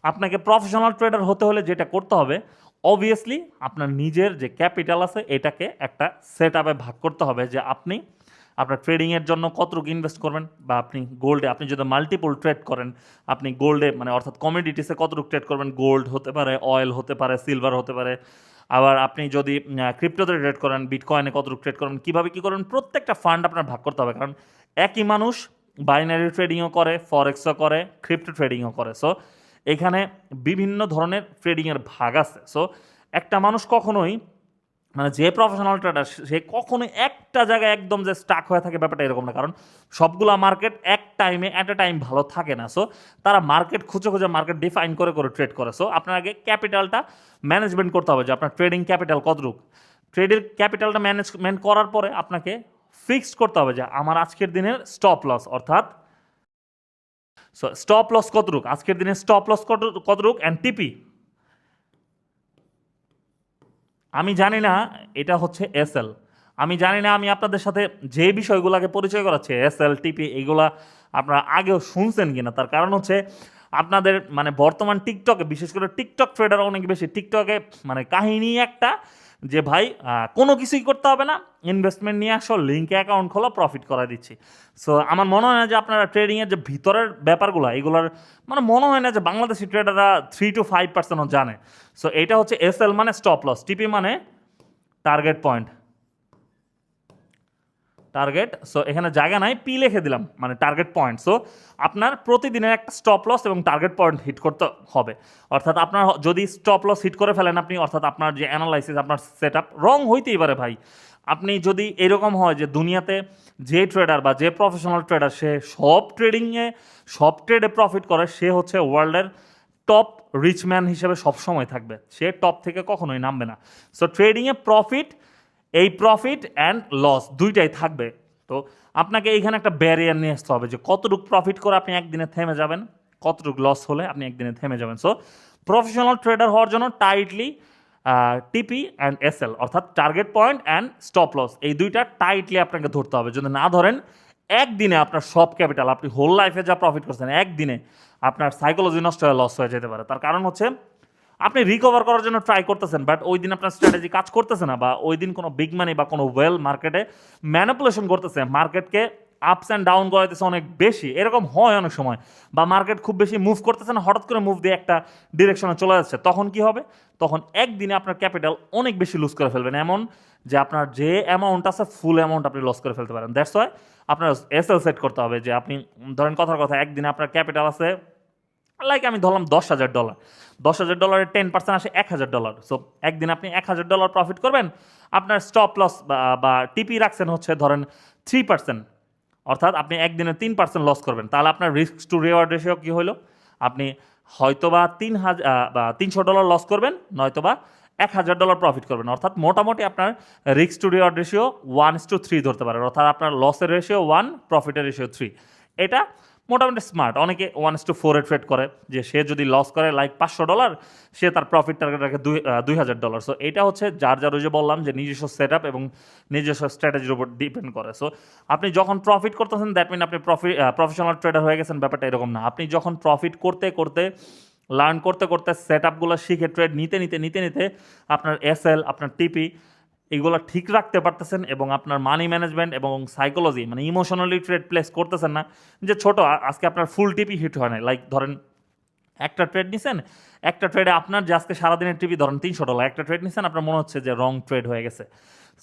আপনাকে প্রফেশনাল ট্রেডার হতে হলে যেটা করতে হবে, অবভিয়াসলি আপনার নিজের যে ক্যাপিটাল আছে এটাকে একটা সেট আপে ভাগ করতে হবে, যে আপনি আপনার ট্রেডিংয়ের জন্য কতটুকু ইনভেস্ট করবেন, বা আপনি গোল্ডে, আপনি যদি মাল্টিপল ট্রেড করেন, আপনি গোল্ডে মানে অর্থাৎ কমোডিটিসে কতটুকু ট্রেড করবেন, গোল্ড হতে পারে, অয়েল হতে পারে, সিলভার হতে পারে। আবার আপনি যদি ক্রিপ্টোতে ট্রেড করেন, বিটকয়েনে কতটুকু ট্রেড করবেন, কীভাবে কী করবেন, প্রত্যেকটা ফান্ড আপনার ভাগ করতে হবে। কারণ একই মানুষ বাইনারি ট্রেডিংও করে, ফরেক্সও করে, ক্রিপ্টো ট্রেডিংও করে। সো এখানে বিভিন্ন ধরনের ট্রেডিংয়ের ভাগ আছে। সো একটা মানুষ কখনোই মানে যে প্রফেশনাল ট্রেডার সে কখনোই একটা জায়গায় একদম যে স্টাক হয়ে থাকে ব্যাপারটা এরকম না। কারণ সবগুলা মার্কেট এক টাইমে অ্যাট এ টাইম ভালো থাকে না। সো তারা মার্কেট খুঁজে খুঁজে মার্কেট ডিফাইন করে করে ট্রেড করে। সো আপনার আগে ক্যাপিটালটা ম্যানেজমেন্ট করতে হবে, যে আপনার ট্রেডিং ক্যাপিটাল কতটুক। ট্রেডের ক্যাপিটালটা ম্যানেজমেন্ট করার পরে আপনাকে ফিক্সড করতে হবে যে আমার আজকের দিনের স্টপ লস, অর্থাৎ স্টপ লস কতটুক, আজকের দিনের স্টপ লস কতটুক অ্যান্ড টিপি। আমি জানি না এটা হচ্ছে এসএল, আমি জানি না, আমি আপনাদের সাথে যে বিষয়গুলোকে পরিচয় করাচ্ছি এসএল টিপি এগুলা আপনারা আগেও শুনছেন কিনা। তার কারণ হচ্ছে আপনাদের মানে বর্তমান টিকটকে, বিশেষ করে টিকটক ট্রেডার অনেক বেশি, টিকটকে মানে কাহিনী একটা যে ভাই কোনো কিছুই করতে হবে না, ইনভেস্টমেন্ট নিয়ে আসো, লিঙ্কে অ্যাকাউন্ট খোলো, প্রফিট করা দিচ্ছি। সো আমার মনে হয় না যে আপনারা ট্রেডিংয়ের যে ভিতরের ব্যাপারগুলো এগুলোর মানে মনে হয় না যে বাংলাদেশি ট্রেডাররা 3-5%ও জানে। সো এটা হচ্ছে এসএল মানে স্টপ লস, টিপি মানে টার্গেট পয়েন্ট, টার্গেট। সো এখানে জায়গা নাই, পি লিখে দিলাম মানে টার্গেট পয়েন্ট। সো আপনার প্রতিদিনের একটা স্টপ লস এবং টার্গেট পয়েন্ট হিট করতে হবে। অর্থাৎ আপনার যদি স্টপ লস হিট করে ফেলেন আপনি, অর্থাৎ আপনার যে অ্যানালাইসিস, আপনার সেট আপ রং হইতেই পারে ভাই। আপনি যদি এরকম হয় যে দুনিয়াতে যে ট্রেডার বা যে প্রফেশনাল ট্রেডার সে সব ট্রেডে প্রফিট করে, সে হচ্ছে ওয়ার্ল্ডের টপ রিচ ম্যান হিসেবে সবসময় থাকবে, সে টপ থেকে কখনোই নামবে না। সো ট্রেডিংয়ে প্রফিট, এই প্রফিট অ্যান্ড লস দুইটাই থাকবে। তো আপনাকে এইখানে একটা ব্যারিয়ার নিয়ে আসতে হবে যে কতটুকু প্রফিট করে আপনি একদিনে থেমে যাবেন, কতটুকু লস হলে আপনি একদিনে থেমে যাবেন। সো প্রফেশনাল ট্রেডার হওয়ার জন্য টাইটলি টিপি অ্যান্ড এসএল, অর্থাৎ target point and stop loss, এই দুইটা টাইটলি আপনাকে ধরতে হবে। যদি না ধরেন একদিনে আপনার সব ক্যাপিটাল, আপনি হোল লাইফে যা প্রফিট করছেন, একদিনে আপনার সাইকোলজি নষ্ট হয়ে লস হয়ে যেতে পারে। তার কারণ হচ্ছে আপনি রিকভার করার জন্য ট্রাই করতেছেন, বাট ওই দিন আপনার স্ট্র্যাটেজি কাজ করতেছে না, বা ওই দিন কোনো বিগ মানি বা কোনো ওয়েল মার্কেটে ম্যানিপুলেশন করতেছে, মার্কেটকে আপস অ্যান্ড ডাউন করাইতেছে অনেক বেশি, এরকম হয় অনেক সময়। বা মার্কেট খুব বেশি মুভ করতেছে না, হঠাৎ করে মুভ দিয়ে একটা ডিরেকশনে চলে যাচ্ছে, তখন কি হবে? তখন একদিনে আপনার ক্যাপিটাল অনেক বেশি লুজ করে ফেলবেন, এমন যে আপনার যে অ্যামাউন্ট আছে ফুল অ্যামাউন্ট আপনি লস করে ফেলতে পারেন। দ্যাটস ওয়াই আপনার এসএল সেট করতে হবে, যে আপনি ধরেন কথার কথা একদিনে আপনার ক্যাপিটাল আছে লাইক আমি ধরলাম $10,000, $10,000 10% আসে $1,000। সো একদিন আপনি $1,000 প্রফিট করবেন, আপনার স্টপ লস বা টিপি রাখছেন হচ্ছে ধরেন 3%, অর্থাৎ আপনি একদিনে 3% লস করবেন, তাহলে আপনার রিস্ক টু রিওয়ার্ড রেশিও কী হলো? আপনি হয়তোবা $300 লস করবেন, নয়তোবা $1,000 প্রফিট করবেন, অর্থাৎ মোটামুটি আপনার রিস্ক টু রিওয়ার্ড রেশিও 1:3 ধরতে পারেন, অর্থাৎ আপনার লসের রেশিও 1, প্রফিটের রেশিও 3। এটা মোটামুটি স্মার্ট। অনেকে 1:4 ট্রেড করে, যে সে যদি লস করে লাইক $500, সে তার প্রফিট টার্গেট রাখে $2,000। সো এটা হচ্ছে যার যার ওই যে বললাম যে নিজস্ব সেট আপ এবং নিজস্ব স্ট্র্যাটেজির উপর ডিপেন্ড করে। সো আপনি যখন প্রফিট করতেছেন দ্যাট মিন আপনি প্রফেশনাল ট্রেডার হয়ে গেছেন, ব্যাপারটা এরকম না। আপনি যখন প্রফিট করতে করতে লার্ন করতে করতে সেট আপগুলো শিখে ট্রেড নিতে নিতে নিতে নিতে আপনার এসএল, আপনার টিপি এগুলো ঠিক রাখতে পারতেছেন, এবং আপনার মানি ম্যানেজমেন্ট এবং সাইকোলজি মানে ইমোশনালি ট্রেড প্লেস করতেছেন না, যে ছোট আজকে আপনার ফুল টিপি হিট হয় না, লাইক ধরেন একটা ট্রেড নিছেন, একটা ট্রেডে আপনার যে আজকে সারাদিনের টিপি ধরেন $300, একটা ট্রেড নিছেন, আপনার মনে হচ্ছে যে রং ট্রেড হয়ে গেছে,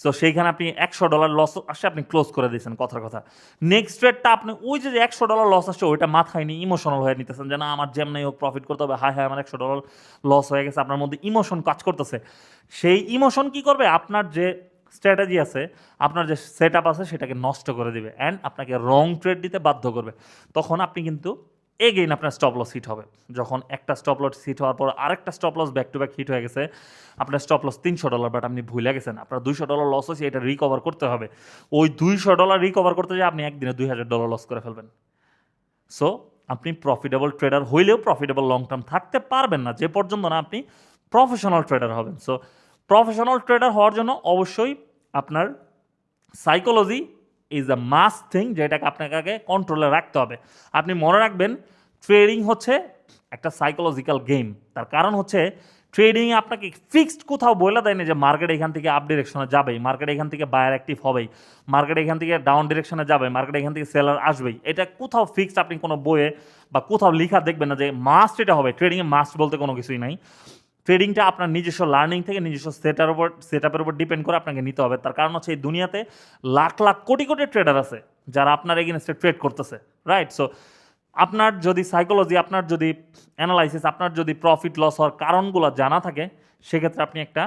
সো সেইখানে আপনি $100 লস আসছে, আপনি ক্লোজ করে দিয়েছেন কথার কথা। নেক্সট ট্রেডটা আপনি ওই যে $100 লস আসছে ওইটা মাথায় নিয়ে ইমোশনাল হয়ে নিতেছেন, যে না আমার যেমনি হোক প্রফিট করতে হবে, হায় হায় আমার $100 লস হয়ে গেছে, আপনার মধ্যে ইমোশন কাজ করতেছে। সেই ইমোশন কি করবে? আপনার যে স্ট্র্যাটেজি আছে, আপনার যে সেট আপ আছে সেটাকে নষ্ট করে দিবে অ্যান্ড আপনাকে রং ট্রেড দিতে বাধ্য করবে। তখন আপনি কিন্তু এগেইন আপনার স্টপ লস হিট হবে। যখন একটা স্টপ লস হিট হওয়ার পর আরেকটা stop loss back to back hit হয়ে গেছে, আপনার স্টপ লস $300, বাট আপনি ভুলে গেছেন আপনার $200 লস হয়েছে, এটা রিকভার করতে হবে। ওই $200 রিকভার করতে যেয়ে আপনি একদিনে $2,000 লস করে ফেলবেন। সো আপনি প্রফিটেবল ট্রেডার হইলেও প্রফিটেবল লং টার্ম থাকতে পারবেন না যে পর্যন্ত না আপনি প্রফেশনাল ট্রেডার হবেন। সো প্রফেশনাল ট্রেডার হওয়ার জন্য অবশ্যই আপনার psychology is a must thing, যেটাকে আপনাকে আগে কন্ট্রোলে রাখতে হবে। আপনি মনে রাখবেন ট্রেডিং হচ্ছে একটা সাইকোলজিক্যাল গেম। তার কারণ হচ্ছে ট্রেডিংয়ে আপনাকে ফিক্সড কোথাও বলে দেয়নি যে মার্কেট এখান থেকে আপ ডিরেকশনে যাবেই, মার্কেট এখান থেকে বায়ার অ্যাক্টিভ হবেই, মার্কেট এখান থেকে ডাউন ডিরেকশনে যাবে, মার্কেট এখান থেকে সেলার আসবেই। এটা কোথাও ফিক্সড আপনি কোনো বইয়ে বা কোথাও লেখা দেখবেন না যে মাস্ট এটা হবে। ট্রেডিংয়ে মাস্ট বলতে কোনো কিছুই নাই। ট্রেডিংটা আপনার নিজস্ব লার্নিং থেকে নিজস্ব সেট আপের উপর ডিপেন্ড করে আপনাকে নিতে হবে। তার কারণ হচ্ছে এই দুনিয়াতে লাখ লাখ কোটি কোটি ট্রেডার আছে যারা আপনার এগেনস্টে ট্রেড করতেছে, রাইট? সো আপনার যদি সাইকোলজি, আপনার যদি অ্যানালাইসিস, আপনার যদি প্রফিট লস হওয়ার কারণগুলো জানা থাকে, সেক্ষেত্রে আপনি একটা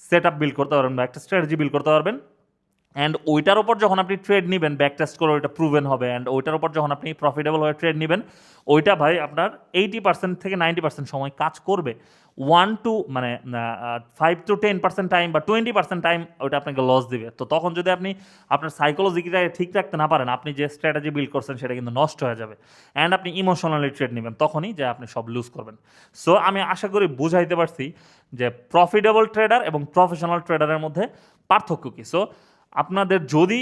সেট আপ বিল্ড করতে পারবেন বা একটা স্ট্র্যাটেজি বিল্ড করতে পারবেন। অ্যান্ড ওইটার ওপর যখন আপনি ট্রেড নেবেন, ব্যাক টেস্ট করে ওইটা প্রুভেন হবে, অ্যান্ড ওইটার ওপর যখন আপনি প্রফিটেবল হয়ে ট্রেড নেবেন, ওইটা ভাই আপনার 80% থেকে 90% সময় কাজ করবে। 5 to 10% টাইম বা 20% টাইম ওইটা আপনাকে লস দিবে। তো তখন যদি আপনি আপনার সাইকোলজিটা ঠিক রাখতে না পারেন, আপনি যে স্ট্র্যাটেজি বিল্ড করছেন সেটা কিন্তু নষ্ট হয়ে যাবে, অ্যান্ড আপনি ইমোশনালি ট্রেড নেবেন, তখনই যে আপনি সব লুজ করবেন। সো আমি আশা করি বুঝাইতে পারছি যে প্রফিটেবল ট্রেডার এবং প্রফেশনাল ট্রেডারের মধ্যে পার্থক্য কী। সো আপনাদের যদি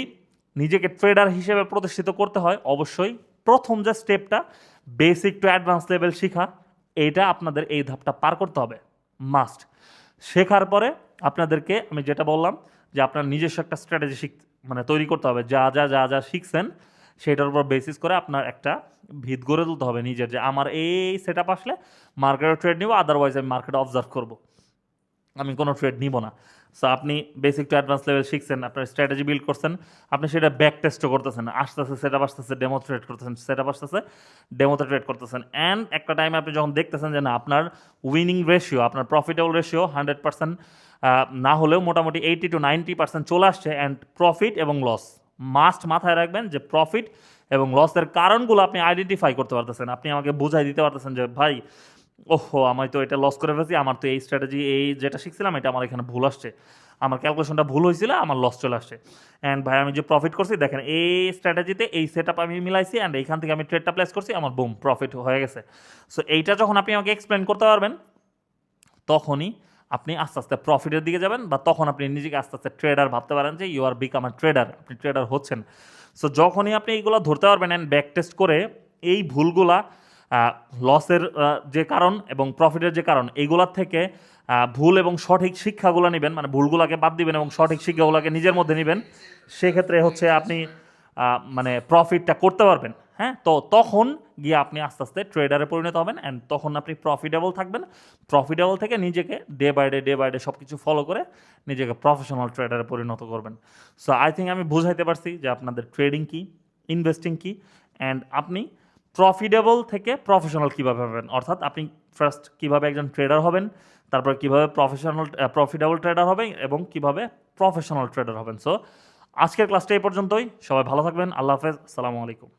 নিজেকে ট্রেডার হিসেবে প্রতিষ্ঠিত করতে হয়, অবশ্যই প্রথম যে স্টেপটা বেসিক টু অ্যাডভান্স লেভেল শেখা, এইটা আপনাদের এই ধাপটা পার করতে হবে মাস্ট। শেখার পরে আপনাদেরকে আমি যেটা বললাম যে আপনার নিজস্ব একটা স্ট্র্যাটেজি তৈরি করতে হবে, যা যা যা যা শিখছেন সেটার উপর বেসিস করে আপনার একটা ভিত গড়ে তুলতে হবে নিজের, যে আমার এই সেট আপ আসলে মার্কেটে ট্রেড নিব, আদারওয়াইজ আমি মার্কেটে অবজার্ভ করবো, আমি কোনো ট্রেড নিব না। সো আপনি বেসিক টু অ্যাডভান্স লেভেল শিখছেন, আপনার স্ট্র্যাটেজি বিল্ড করছেন, আপনি সেটা ব্যাক টেস্টও করতেছেন, আসতেছে সেট আপ আসতেছে, ডেমো ট্রেড করতেছেন, সেট আপ আসতেছে, ডেমোতে ট্রেড করতেছেন, অ্যান্ড একটা টাইমে আপনি যখন দেখতেছেন যে না আপনার উইনিং রেশিও, আপনার প্রফিটেবল রেশিও 100% না হলেও মোটামুটি 80 to 90% চলে আসছে, অ্যান্ড প্রফিট এবং লস মাস্ট মাথায় রাখবেন যে প্রফিট এবং লসের কারণগুলো আপনি আইডেন্টিফাই করতে পারতেছেন। আপনি আমাকে বুঝাই দিতে পারতেছেন যে ভাই ওহো আমি তো এটা লস করে ফেলছি, আমার তো এই স্ট্র্যাটেজি এই যেটা শিখছিলাম এটা আমার এখানে ভুল আসছে, আমার ক্যালকুলেশনটা ভুল হয়েছিল, আমার লস চলে আসছে। অ্যান্ড ভাই আমি যে প্রফিট করছি দেখেন এই স্ট্র্যাটেজিতে এই সেট আপ আমি মিলাইছি, অ্যান্ড এইখান থেকে আমি ট্রেডটা প্লেস করছি, আমার বুম প্রফিট হয়ে গেছে। সো এইটা যখন আপনি আমাকে এক্সপ্লেন করতে পারবেন, তখনই আপনি আস্তে আস্তে প্রফিটের দিকে যাবেন, বা তখন আপনি নিজেকে আস্তে আস্তে ট্রেডার ভাবতে পারেন যে you are become a trader, আপনি ট্রেডার হচ্ছেন। সো যখনই আপনি এইগুলো ধরতে পারবেন অ্যান্ড ব্যাক টেস্ট করে এই ভুলগুলা, লসের যে কারণ এবং প্রফিটের যে কারণ, এইগুলার থেকে ভুল এবং সঠিক শিক্ষাগুলো নেবেন, মানে ভুলগুলোকে বাদ দিবেন এবং সঠিক শিক্ষাগুলোকে নিজের মধ্যে নেবেন, সেক্ষেত্রে হচ্ছে আপনি প্রফিটটা করতে পারবেন। হ্যাঁ, তো তখন গিয়ে আপনি আস্তে আস্তে ট্রেডারে পরিণত হবেন, অ্যান্ড তখন আপনি প্রফিটেবল থাকবেন। প্রফিটেবল থেকে নিজেকে ডে বাই ডে সব কিছু ফলো করে নিজেকে প্রফেশনাল ট্রেডারে পরিণত করবেন। সো আই থিঙ্ক আমি বুঝাইতে পারছি যে আপনাদের ট্রেডিং কী, ইনভেস্টিং কী, অ্যান্ড আপনি প্রফিটেবল থেকে প্রফেশনাল কীভাবে হবেন, অর্থাৎ আপনি ফার্স্ট কীভাবে একজন ট্রেডার হবেন, তারপর কীভাবে প্রফিটেবল ট্রেডার হবেন এবং কীভাবে প্রফেশনাল ট্রেডার হবেন। সো আজকের ক্লাসটা এই পর্যন্তই। সবাই ভালো থাকবেন। আল্লাহ হাফেজ। আসসালামু আলাইকুম।